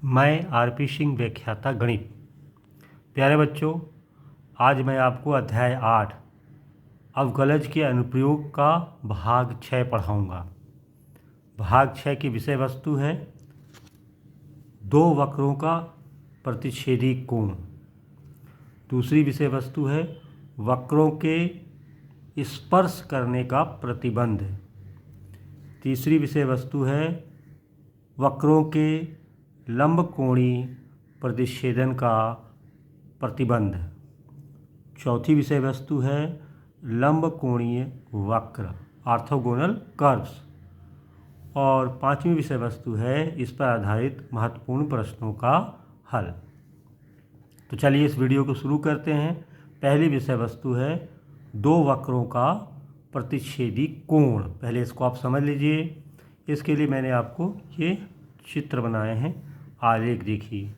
मैं आरपी सिंह, व्याख्याता गणित। प्यारे बच्चों, आज मैं आपको अध्याय 8 अवकलज के अनुप्रयोग का भाग 6 पढ़ाऊँगा। भाग 6 की विषय वस्तु है दो वक्रों का प्रतिच्छेदी कोण। दूसरी विषय वस्तु है वक्रों के स्पर्श करने का प्रतिबंध। तीसरी विषय वस्तु है वक्रों के लंबकोणीय प्रतिच्छेदन का प्रतिबंध। चौथी विषय वस्तु है लंबकोणीय वक्र, ऑर्थोगोनल कर्व्स। और पांचवी विषय वस्तु है इस पर आधारित महत्वपूर्ण प्रश्नों का हल। तो चलिए इस वीडियो को शुरू करते हैं। पहली विषय वस्तु है दो वक्रों का प्रतिच्छेदी कोण। पहले इसको आप समझ लीजिए। इसके लिए मैंने आपको ये चित्र बनाए हैं, आलेख देखिए।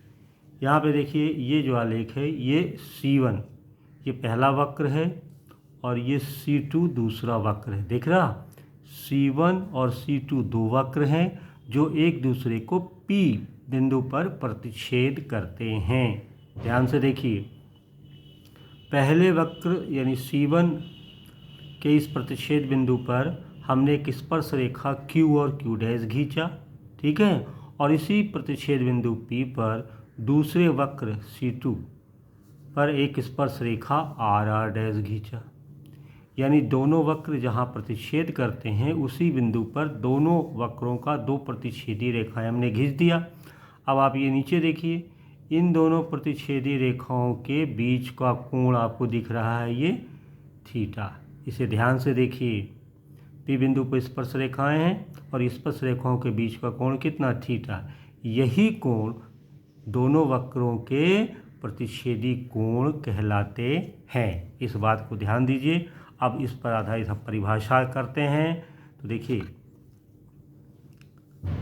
यहाँ पे देखिए, ये जो आलेख है ये C1 ये पहला वक्र है और ये C2 दूसरा वक्र है। देख रहा, C1 और C2 दो वक्र हैं जो एक दूसरे को P बिंदु पर प्रतिच्छेद करते हैं। ध्यान से देखिए, पहले वक्र यानी C1 के इस प्रतिच्छेद बिंदु पर हमने एक स्पर्श रेखा Q और Q डैश खींचा, ठीक है। और इसी प्रतिच्छेद बिंदु P पर दूसरे वक्र C2 पर एक स्पर्श रेखा RR डैश खींचा। यानी दोनों वक्र जहाँ प्रतिच्छेद करते हैं उसी बिंदु पर दोनों वक्रों का दो प्रतिच्छेदी रेखाएं हमने खींच दिया। अब आप ये नीचे देखिए, इन दोनों प्रतिच्छेदी रेखाओं के बीच का कोण आपको दिख रहा है ये थीटा। इसे ध्यान से देखिए, P बिंदु पर स्पर्श रेखाएं हैं और स्पर्श रेखाओं के बीच का कोण कितना, थीटा। यही कोण दोनों वक्रों के प्रतिच्छेदी कोण कहलाते हैं। इस बात को ध्यान दीजिए। अब इस पर आधारित हम परिभाषा करते हैं। तो देखिए,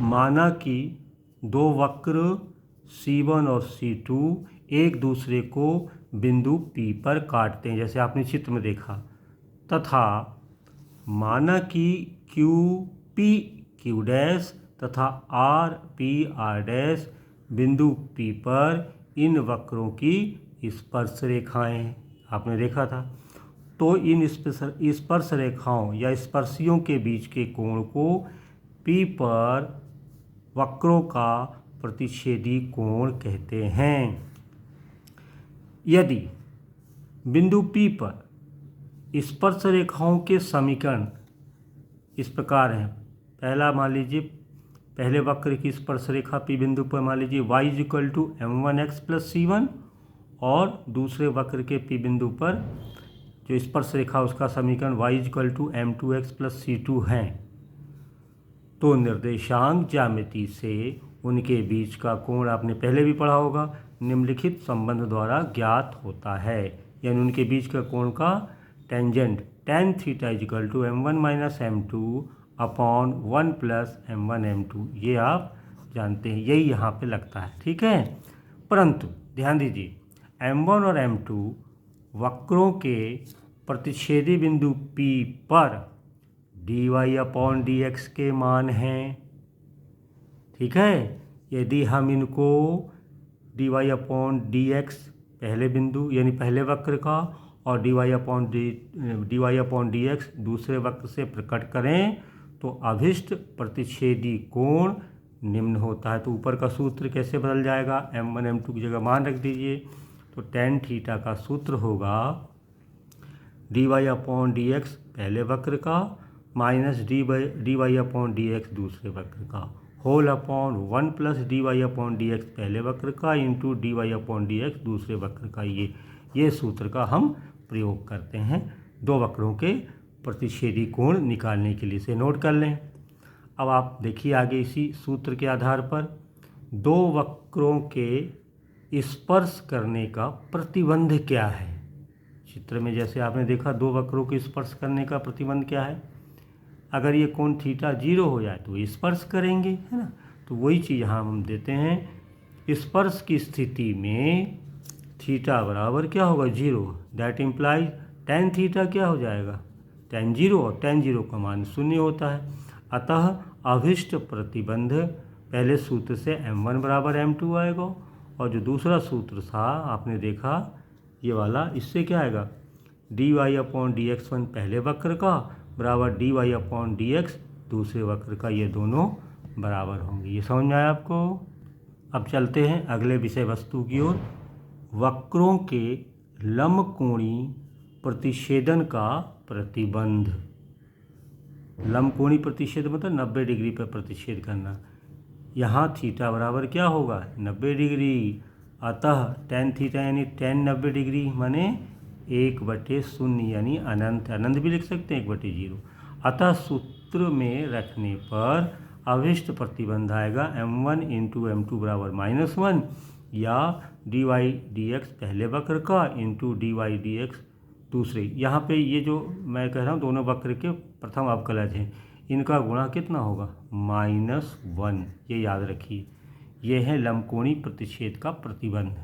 माना कि दो वक्र C1 और C2 एक दूसरे को बिंदु P पर काटते हैं, जैसे आपने चित्र में देखा। तथा माना कि QP Q डैश तथा RP R डैश बिंदु P पर इन वक्रों की स्पर्श रेखाएं आपने देखा था। तो इन स्पर्श रेखाओं या स्पर्शियों के बीच के कोण को P पर वक्रों का प्रतिच्छेदी कोण कहते हैं। यदि बिंदु P पर स्पर्श रेखाओं के समीकरण इस प्रकार हैं। पहला मान लीजिए, पहले वक्र की स्पर्श रेखा P बिंदु पर मान लीजिए y = m1x + c1 और दूसरे वक्र के P बिंदु पर जो स्पर्श रेखा उसका समीकरण y = m2x + c2 हैं। तो निर्देशांक ज्यामिति से उनके बीच का कोण आपने पहले भी पढ़ा होगा, निम्नलिखित संबंध द्वारा ज्ञात होता है। यानी उनके बीच का कोण का tangent tan θ = m1 - m2 upon 1 + m1 m2, ये आप जानते हैं, यही यहाँ पे लगता है, ठीक है। परंतु ध्यान दीजिए, m1 और m2 वक्रों के प्रतिच्छेदी बिंदु P पर dy/dx के मान हैं, ठीक है। यदि हम इनको dy/dx पहले बिंदु यानी पहले वक्र का और dy/dx दूसरे वक्र से प्रकट करें तो अभिष्ट प्रतिच्छेदी कोण निम्न होता है। तो ऊपर का सूत्र कैसे बदल जाएगा, m1 m2 की जगह मान रख दीजिए। तो tan θ का सूत्र होगा dy/dx पहले वक्र का माइनस dy/dx दूसरे वक्र का होल अपॉन 1 + dy/dx पहले वक्र का इंटू dy/dx दूसरे वक्र का। ये सूत्र का हम प्रयोग करते हैं दो वक्रों के प्रतिच्छेदी कोण निकालने के लिए। इसे नोट कर लें। अब आप देखिए आगे, इसी सूत्र के आधार पर दो वक्रों के स्पर्श करने का प्रतिबंध क्या है। चित्र में जैसे आपने देखा, दो वक्रों के स्पर्श करने का प्रतिबंध क्या है। अगर ये कोण थीटा 0 हो जाए तो स्पर्श करेंगे, है ना। तो वही चीज़ यहाँ हम देते हैं। स्पर्श की स्थिति में थीटा बराबर क्या होगा, 0। दैट इम्प्लाइज tan θ क्या हो जाएगा, tan 0, और tan 0 का मान 0 होता है। अतः अभिष्ट प्रतिबंध पहले सूत्र से m1 बराबर m2 आएगा, और जो दूसरा सूत्र था आपने देखा ये वाला, इससे क्या आएगा, dy/dx1 पहले वक्र का बराबर dy/dx दूसरे वक्र का, ये दोनों बराबर होंगे। ये समझ में आया आपको। अब चलते हैं अगले विषय वस्तु की ओर। वक्रों के लंबकोणी प्रतिच्छेदन का प्रतिबंध। लंबकोणी प्रतिच्छेद मतलब 90 डिग्री पर प्रतिच्छेद करना। यहाँ थीटा बराबर क्या होगा, 90 डिग्री। अतः tan थीटा यानी tan 90 डिग्री माने 1/0 यानी अनंत, अनंत भी लिख सकते हैं 1/0। अतः सूत्र में रखने पर अभिष्ट प्रतिबंध आएगा m1 × m2 बराबर -1 या dy/dx पहले वक्र का इंटू dy/dx दूसरे। यहाँ पे ये जो मैं कह रहा हूँ दोनों वक्र के प्रथम अवकलज हैं, इनका गुणा कितना होगा, -1। ये याद रखिए, ये है लंबकोणी प्रतिच्छेद का प्रतिबंध।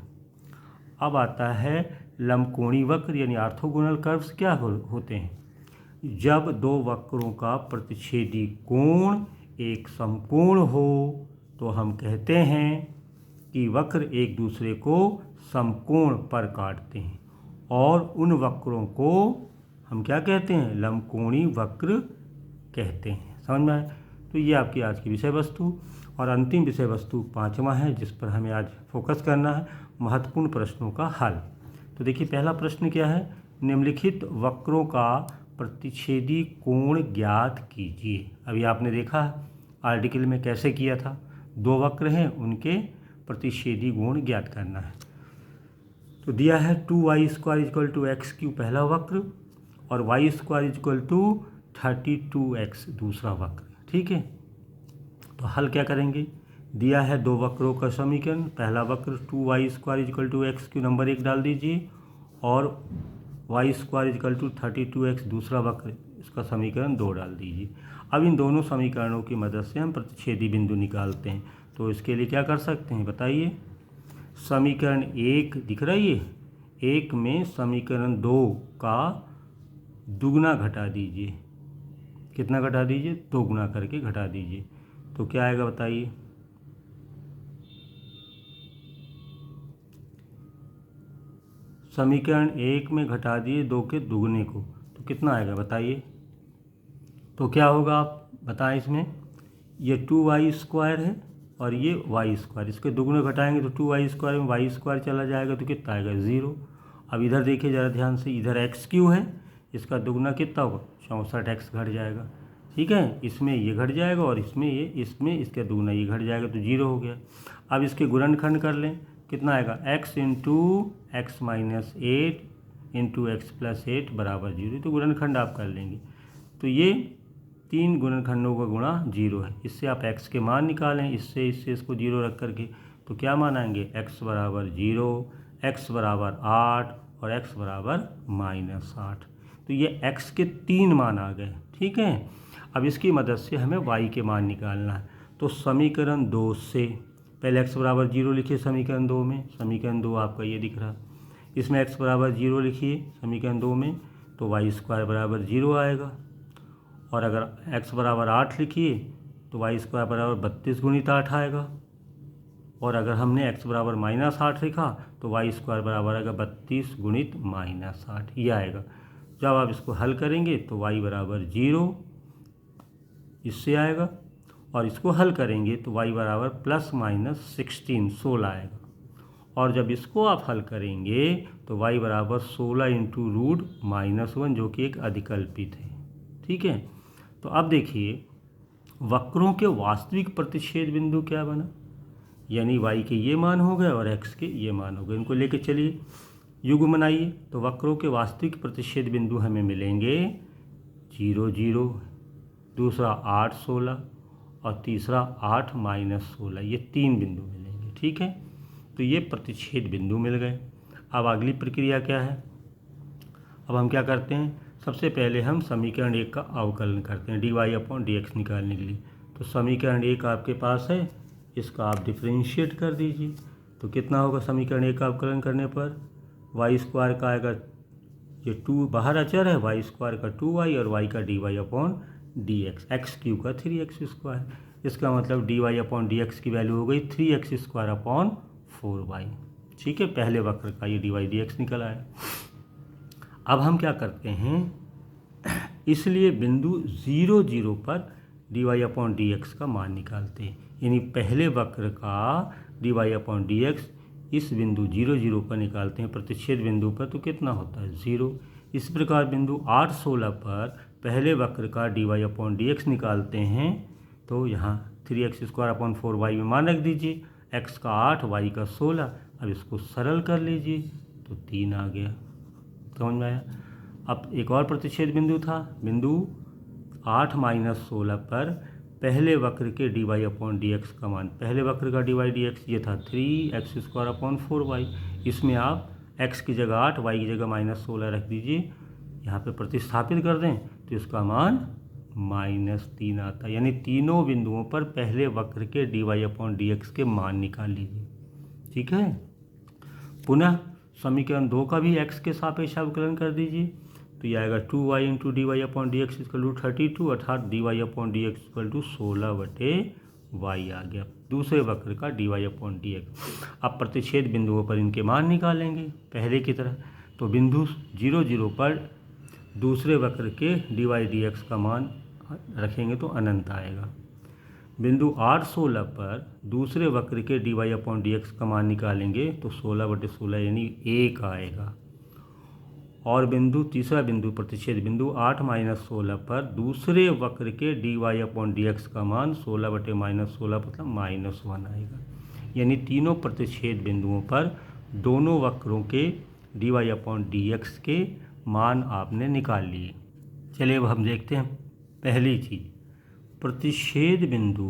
अब आता है लंबकोणी वक्र यानी ऑर्थोगोनल कर्व्स क्या होते हैं। जब दो वक्रों का प्रतिच्छेदी कोण एक समकोण हो तो हम कहते हैं कि वक्र एक दूसरे को समकोण पर काटते हैं, और उन वक्रों को हम क्या कहते हैं, लंबकोणी वक्र कहते हैं। समझ में आए। तो ये आपकी आज की विषय वस्तु, और अंतिम विषय वस्तु 5वां है जिस पर हमें आज फोकस करना है, महत्वपूर्ण प्रश्नों का हल। तो देखिए पहला प्रश्न क्या है, निम्नलिखित वक्रों का प्रतिच्छेदी कोण ज्ञात कीजिए। अभी आपने देखा आर्टिकल में कैसे किया था, दो वक्र हैं उनके प्रतिच्छेदी कोण ज्ञात करना है। तो दिया है 2y² = x³ पहला वक्र और y² = 32x दूसरा वक्र। ठीक है, तो हल क्या करेंगे, दिया है दो वक्रों का समीकरण, पहला वक्र 2y² = x³ नंबर 1 डाल दीजिए, और y² = 32x दूसरा वक्र, इसका समीकरण 2 डाल दीजिए। अब इन दोनों समीकरणों की मदद से हम प्रतिच्छेदी बिंदु निकालते हैं। तो इसके लिए क्या कर सकते हैं बताइए। समीकरण 1 दिख रहा है, ये 1 में समीकरण 2 का दुगना घटा दीजिए। कितना घटा दीजिए, 2 गुना करके घटा दीजिए। तो क्या आएगा बताइए, समीकरण 1 में घटा दिए 2 के दुगने को, तो कितना आएगा बताइए। तो क्या होगा आप बताएं, इसमें ये 2y² है और ये y², इसके दुगने घटाएंगे तो 2y² में y² चला जाएगा तो कितना आएगा 0। अब इधर देखिए ज़रा ध्यान से, इधर x³ है, इसका दुगना कितना होगा 64x घट जाएगा। ठीक है, इसमें ये घट जाएगा और इसमें इसका दुगना ये घट जाएगा तो 0 हो गया। अब इसके गुणनखंड कर लें, कितना आएगा x × x - 8 × x + 8 बराबर 0। तो गुणनखंड आप कर लेंगे तो ये 3 गुणनखंडों का गुणा 0 है। इससे आप x के मान निकालें, इससे इसको 0 रख करके, तो क्या मान आएंगे, x बराबर 0, x बराबर 8 और x बराबर -8। तो ये x के 3 मान आ गए। ठीक है, अब इसकी मदद से हमें y के मान निकालना है। तो समीकरण 2 से पहले x बराबर 0 लिखिए समीकरण 2 में, समीकरण 2 आपका ये दिख रहा, इसमें x बराबर 0 लिखिए समीकरण 2 में, तो y² बराबर 0 आएगा। और अगर x बराबर 8 लिखिए तो y² बराबर 32 × 8 आएगा। और अगर हमने x बराबर -8 लिखा तो y² बराबर आएगा 32 × -8, ये आएगा। जब आप इसको हल करेंगे तो y बराबर 0 इससे आएगा, और इसको हल करेंगे तो y बराबर +-16 आएगा। और जब इसको आप हल करेंगे तो y बराबर 16 × √-1 जो कि एक अधिकल्पित है। ठीक है, तो अब देखिए वक्रों के वास्तविक प्रतिच्छेद बिंदु क्या बना, यानी y के ये मान हो गए और x के ये मान हो गए। इनको लेके चलिए युग्म बनाइए। तो वक्रों के वास्तविक प्रतिच्छेद बिंदु हमें मिलेंगे 0, 0, दूसरा 8, 16 और तीसरा 8 - 16, ये 3 बिंदु मिलेंगे। ठीक है, तो ये प्रतिच्छेद बिंदु मिल गए। अब अगली प्रक्रिया क्या है, अब हम क्या करते हैं, सबसे पहले हम समीकरण 1 का अवकलन करते हैं dy/dx निकालने के लिए। तो समीकरण 1 आपके पास है, इसका आप डिफ्रेंशिएट कर दीजिए। तो कितना होगा समीकरण 1 का अवकलन करने पर, y² का आएगा, ये 2 बाहर अचर है, y² का 2y और y का dy/dx, x³ का 3x²। इसका मतलब dy/dx की वैल्यू हो गई 3x² / 4y। ठीक है, पहले वक्र का ये dy/dx निकल आया। अब हम क्या करते हैं, इसलिए बिंदु 0, 0 पर dy/dx का मान निकालते हैं। यानी पहले वक्र का dy/dx इस बिंदु 0, 0 पर निकालते हैं, प्रतिच्छेद बिंदु पर, तो कितना होता है 0। इस प्रकार बिंदु 8, 16 पर पहले वक्र का dy/dx निकालते हैं, तो यहाँ 3x² / 4y में मान रख दीजिए, x का 8, y का 16। अब इसको सरल कर लीजिए तो 3 आ गया। समझ में आया। अब एक और प्रतिच्छेद बिंदु था, बिंदु 8 - 16 पर पहले वक्र के dy/dx का मान, पहले वक्र का dy/dx ये था 3x² / 4y। इसमें आप x की जगह 8, y की जगह -16 रख दीजिए, यहाँ पे प्रतिस्थापित कर दें तो इसका मान -3 आता है। यानी तीनों बिंदुओं पर पहले वक्र के dy/dx के मान निकाल लीजिए। ठीक है, पुनः समीकरण 2 का भी x के सापेक्ष अवकलन कर दीजिए, तो ये आएगा 2y × dy/dx = 32, अर्थात dy/dx = 16/y आ गया, दूसरे वक्र का dy/dx। अब प्रतिच्छेद बिंदुओं पर इनके मान निकालेंगे पहले की तरह। तो बिंदु 0, 0 पर दूसरे वक्र के dy/dx का मान रखेंगे तो अनंत आएगा। बिंदु 8, 16 पर दूसरे वक्र के dy/dx का मान निकालेंगे तो 16/16 यानी 1 आएगा। और तीसरा बिंदु प्रतिच्छेद बिंदु 8 - 16 पर दूसरे वक्र के dy/dx का मान 16/-16 मतलब -1 आएगा। यानी तीनों प्रतिच्छेद बिंदुओं पर दोनों वक्रों के dy/dx के मान आपने निकाल लिए। चलिए अब हम देखते हैं पहली चीज़, प्रतिच्छेद बिंदु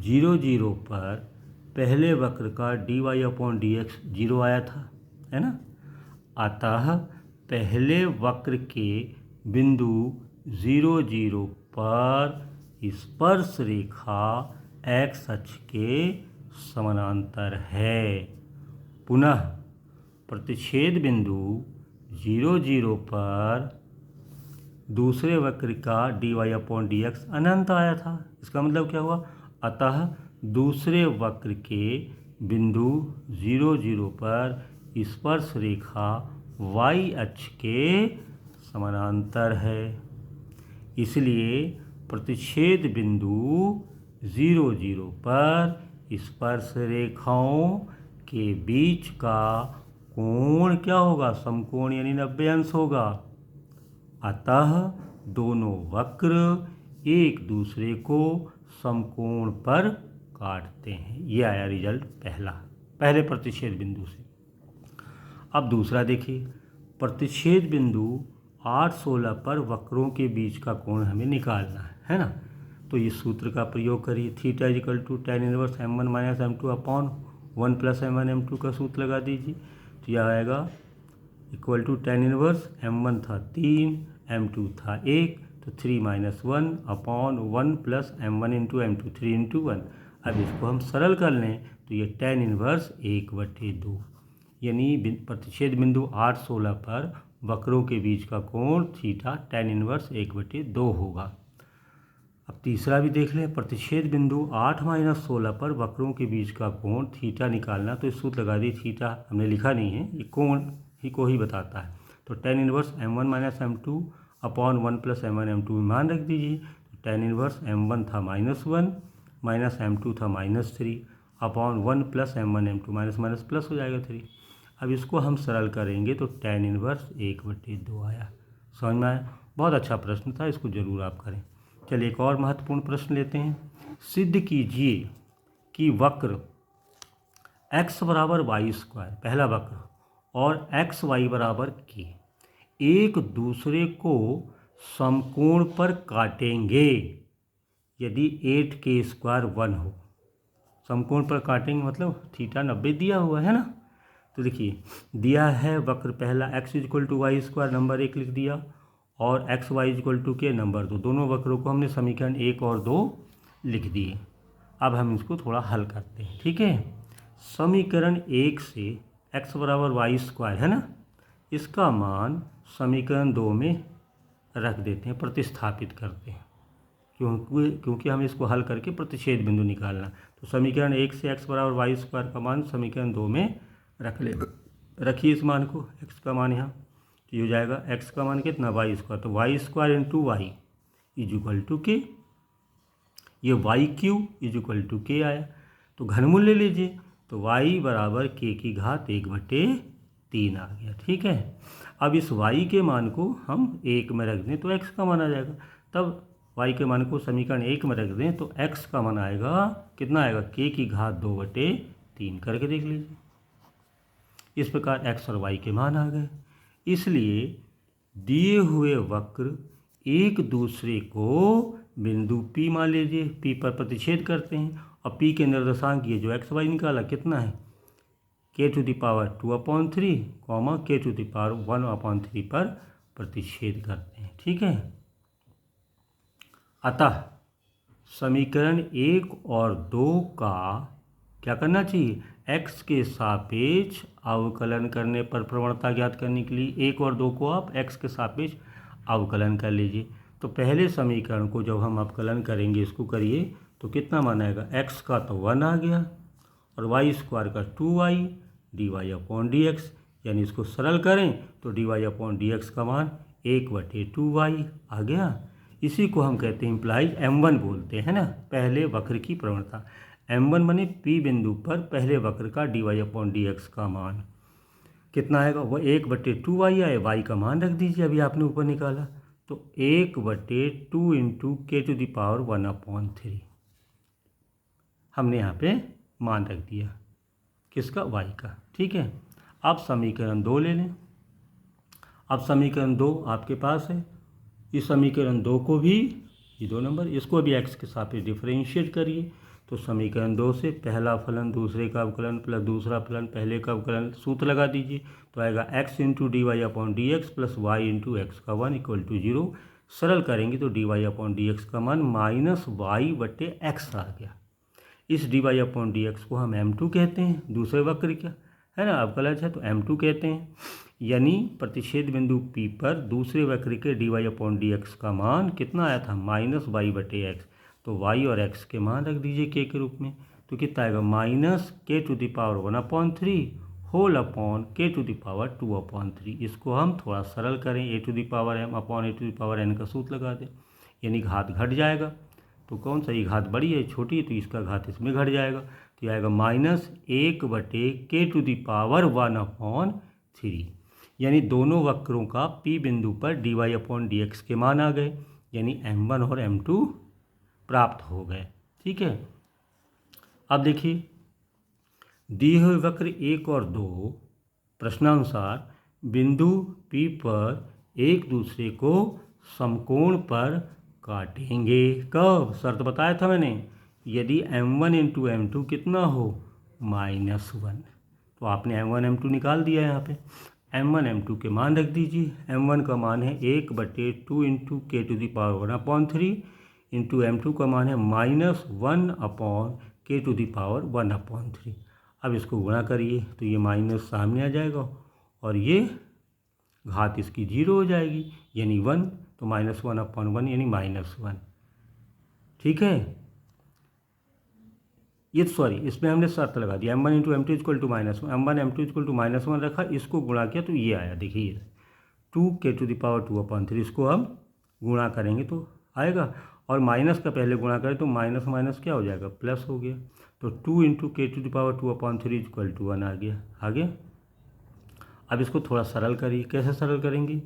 0, 0 पर पहले वक्र का dy/dx 0 आया था, है ना। अतः पहले वक्र के बिंदु 0, 0 पर स्पर्श रेखा x अक्ष के समानांतर है। पुनः प्रतिच्छेद बिंदु 0, 0 पर दूसरे वक्र का dy/dx अनंत आया था। इसका मतलब क्या हुआ, अतः दूसरे वक्र के बिंदु 0, 0 पर स्पर्श रेखा y अक्ष के समानांतर है। इसलिए प्रतिच्छेद बिंदु 0, 0 पर स्पर्श रेखाओं के बीच का कोण क्या होगा, समकोण यानी 90 अंश होगा। अतः दोनों वक्र एक दूसरे को समकोण पर काटते हैं। ये आया रिजल्ट पहले प्रतिच्छेद बिंदु से। अब दूसरा देखिए, प्रतिच्छेद बिंदु 8, 16 पर वक्रों के बीच का कोण हमें निकालना है ना। तो इस सूत्र का प्रयोग करिए, θ = tan 1 m1 - m2 / 1 + m1 m2 का सूत्र लगा दीजिए। तो यह आएगा = tan 1 m1 था 3, m2 था 1, तो 3 - 1 / 1 + m1 × m2 3 × 1। अब इसको हम सरल कर लें तो ये tan 1 1/2, यानी प्रतिच्छेद बिंदु 8, 16 पर वक्रों के बीच का कोण थीटा tan 1 1/2 होगा। अब तीसरा भी देख लें, प्रतिच्छेद बिंदु 8 - 16 पर वक्रों के बीच का कोण थीटा निकालना, तो इस सूत्र लगा दी, थीटा हमने लिखा नहीं है, ये कोण ही को ही बताता है। तो tan 1 m1 - m2 / 1 + m1 m2 में मान रख दीजिए। तो tan 1 m1 था -1 - m2 था -3 / 1 + m1 m2 माइनस प्लस हो जाएगा 3। अब इसको हम सरल करेंगे तो tan 1 1/2 आया। समझ में आया। बहुत अच्छा प्रश्न था, इसको जरूर आप करें। चलिए एक और महत्वपूर्ण प्रश्न लेते हैं। सिद्ध कीजिए कि वक्र x = y², पहला वक्र, और x y = k एक दूसरे को समकोण पर काटेंगे यदि 8k² 1 हो। समकोण पर काटेंगे मतलब थीटा 90 दिया हुआ है ना। तो देखिए, दिया है वक्र पहला x = y², नंबर 1 लिख दिया, और x y = k, नंबर 2। दोनों वक्रों को हमने समीकरण 1 और 2 लिख दिए। अब हम इसको थोड़ा हल करते हैं, ठीक है। समीकरण 1 से x = y² है ना, इसका मान समीकरण 2 में रख देते हैं, प्रतिस्थापित करते हैं। क्योंकि हमें इसको हल करके प्रतिच्छेद बिंदु निकालना। तो समीकरण 1 से x बराबर वाई स्क्वायर का मान समीकरण 2 में रखिए इस मान को, x का मान यहाँ, तो ये हो जाएगा x का मान कितना, वाई स्क्वायर, तो y square into y is equal to k, ये y cube is equal to k आया। तो घनमूल ले लीजिए, तो y बराबर k की घात 1/3 आ गया। ठीक है, अब इस y के मान को हम 1 में रख दें तो x का मान आ जाएगा। तब y के मान को समीकरण 1 में रख दें तो x का मान आएगा कितना, आएगा k की घात 2/3 करके देख लीजिए। इस प्रकार x और y के मान आ गए। इसलिए दिए हुए वक्र एक दूसरे को बिंदु P मान लीजिए, P पर प्रतिच्छेद करते हैं, और P के निर्देशांक ये जो x y निकाला कितना है, k⁴ कॉमा k⁴ पर प्रतिच्छेद करते हैं। ठीक है, अतः समीकरण 1 और 2 का क्या करना चाहिए, x के सापेक्ष अवकलन करने पर प्रवणता ज्ञात करने के लिए 1 और 2 को आप x के सापेक्ष अवकलन कर लीजिए। तो पहले समीकरण को जब हम अवकलन करेंगे, इसको करिए, तो कितना मान आएगा, x का तो 1 आ गया और वाई स्क्वायर का 2y dy/dx, यानी इसको सरल करें तो dy/dx का मान 1/2y आ गया। इसी को हम कहते हैं इम्प्लाइज m1 बोलते हैं ना, पहले वक्र की प्रवणता। m1 माने P बिंदु पर पहले वक्र का dy/dx का मान कितना आएगा, वो 1/2y आए, y का मान रख दीजिए, अभी आपने ऊपर निकाला, तो 1/2 इंटू k⁴ हमने यहाँ पे मान रख दिया, किसका, y का। ठीक है, अब समीकरण 2 ले लें। अब समीकरण 2 आपके पास है, इस समीकरण 2 को भी, ये 2 नंबर, इसको भी x के सापेक्ष डिफरेंशिएट करिए। तो समीकरण 2 से पहला फलन दूसरे का अवकलन प्लस दूसरा फलन पहले का अवकलन सूत्र लगा दीजिए, तो आएगा x into dy/dx plus y into x का 1 इक्वल टू 0। सरल करेंगे तो dy/dx का मान -y/x आ गया। इस dy/dx को हम m2 कहते हैं, दूसरे वक्र का है ना, अवकलज है तो m2 कहते हैं, यानी प्रतिच्छेद बिंदु P पर दूसरे वक्र के dy/dx का मान कितना आया था, -y/x। तो y और x के मान रख दीजिए k के रूप में, तो कितना आएगा, -k⁴ होल अपॉन k⁴ इसको हम थोड़ा सरल करें, a⁴m/a⁴n का सूत्र लगा दें, यानी घात घट जाएगा। तो कौन सा, ये घात बड़ी है छोटी है, तो इसका घात इसमें घट जाएगा, तो ये आएगा -1/k⁴ यानी दोनों वक्रों का P बिंदु पर dy/dx के मान आ गए, यानी m1 और m2 प्राप्त हो गए। ठीक है, अब देखिए दिए हुए वक्र 1 और 2 प्रश्नानुसार बिंदु P पर एक दूसरे को समकोण पर काटेंगे। कब, शर्त बताया था मैंने, यदि m1 इंटू m2 कितना हो, -1। तो आपने m1 m2 निकाल दिया यहाँ पे, m1 m2 के मान रख दीजिए। m1 का मान है 1/2 इंटू k⁴ इंटू m2 का मान है -1/k⁴ अब इसको गुणा करिए तो ये माइनस सामने आ जाएगा और ये घात इसकी 0 हो जाएगी, यानी 1, तो -1/1 यानी -1। ठीक है, ये सॉरी, इसमें हमने शर्त लगा दी, m1 into m2 equal to -1, m1 m2 equal to -1 रखा, इसको गुणा किया तो ये आया, देखिए 2k⁴ इसको हम गुणा करेंगे तो आएगा, और माइनस का पहले गुणा करें तो माइनस माइनस क्या हो जाएगा, प्लस हो गया, तो 2 इंटू k⁴ इक्वल टू 1 आ गया। अब इसको थोड़ा सरल करिए, कैसे सरल करेंगे,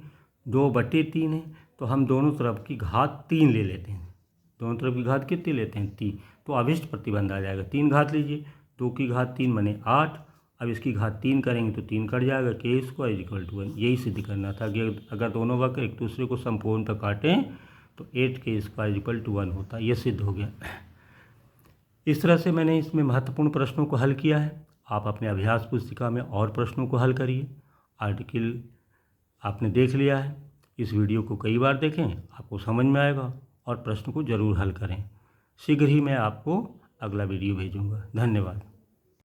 2/3 है, तो हम दोनों तरफ की घात 3 ले लेते हैं, दोनों तरफ की घात कितनी लेते हैं, 3, तो अभिष्ट प्रतिबंध आ जाएगा, 3 घात लीजिए, 2 की घात 3 बने 8, अब इसकी घात 3 करेंगे तो 3 कट जाएगा, k² इक्वल टू 1। यही सिद्ध करना था कि अगर दोनों वक्र एक दूसरे को समकोण पर काटें तो 8k² इक्वल टू 1 होता, ये सिद्ध हो गया। इस तरह से मैंने इसमें महत्वपूर्ण प्रश्नों को हल किया है। आप अपने अभ्यास पुस्तिका में और प्रश्नों को हल करिए। आर्टिकल आपने देख लिया है, इस वीडियो को कई बार देखें, आपको समझ में आएगा और प्रश्न को ज़रूर हल करें। शीघ्र ही मैं आपको अगला वीडियो भेजूँगा। धन्यवाद।